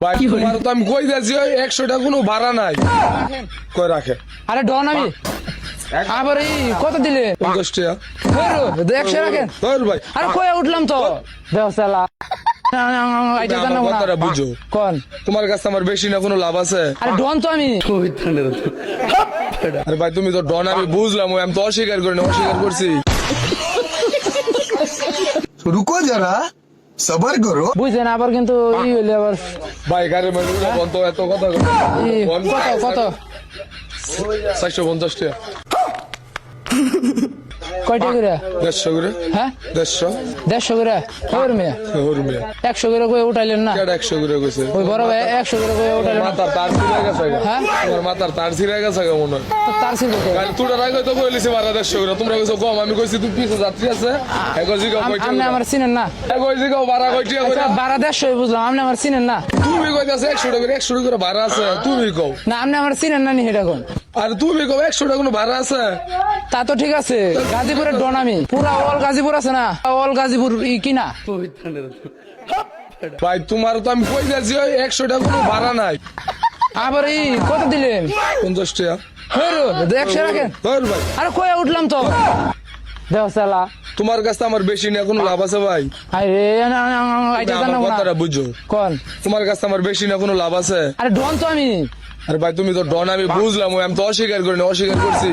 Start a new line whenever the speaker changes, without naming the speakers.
ভাই তোমার তো আমি কই যাচ্ছি 100 টাকা কোনো ভাড়া নাই। কই রাখে?
আরে ডন আমি আবার এই কত দিলে
50 টাকা।
100 রাখেন।
ধর ভাই
আরে কয়ে উঠলাম তো দেওসালা
কথাটা বুঝো,
কোন
তোমার কাছে আমার বেশি না কোনো লাভ আছে?
আরে ডন তো আমি
আরে ভাই তুমি তো ডন, আমি বুঝলাম, আমি তো অস্বীকার করি না, অস্বীকার করছি।
रुको जरा सबर करो।
বুঝছেন আবার কিন্তু ই হইলে আবার
ভাই গাড়ি মানে বন্ধ, এত কথা
ই, কত
450 টাকা।
কয়টা করে
150 করে।
হ্যাঁ
150
150 করে ওর মেয়ে
হরমে
100 করে কয়ে উঠাইলেন না
কেডা 100 করে কইছে?
ওই বড় ভাই 100 করে কয়ে উঠাইলেন না
মাথার তার ছিঁড়ে গেছে গা।
হ্যাঁ?
তোমার মাথার তার ছিঁড়ে গেছে গা মনে হয়।
তো তার ছিল তো।
গাড়ি তুটার আগে তো কইলিছি 1250 করে, তোমরা কইছো কম, আমি কইছি তুই পিছে যাত্রী আছে এগো জিগাও কইছো।
আপনি আমার চিনেন না
এগো জিগাও ভাড়া কইটিয়া করে।
আচ্ছা 1250 বুঝলাম আপনি আমার চিনেন না
তুমি কইতাছ 100 টাকা করে, 100 টাকা করে ভাড়া আছে, তুমি কও।
না আপনি আমার চিনেন না নি এটা কোন
আর তুমি কও 100 টাকা কোনো ভাড়া আছে?
তা তো ঠিক আছে গাজীপুরের ডন আমি পুরা অল গাজীপুর আছে না অল গাজীপুর ই কিনা
ভাই তোমার তো আমি কই যাচ্ছি 100 টাকা কোনো ভাড়া নাই।
আবার এই কত দিলেন
50 টাকা।
100 রাখেন।
ধর ভাই
আরে কয়ে উঠলাম তো দেওসালা
তোমার কাছে আমার বেশি না কোনো লাভ আছে ভাই?
আরে আইটা
আমার
জানো না
কথাটা বুঝো,
কোন
তোমার কাছে আমার বেশি না কোনো লাভ আছে?
আরে ডন তো আমি
আরে ভাই তুমি তো ডন, আমি বুঝলাম, আমি তো অস্বীকার করি না, অস্বীকার করছি।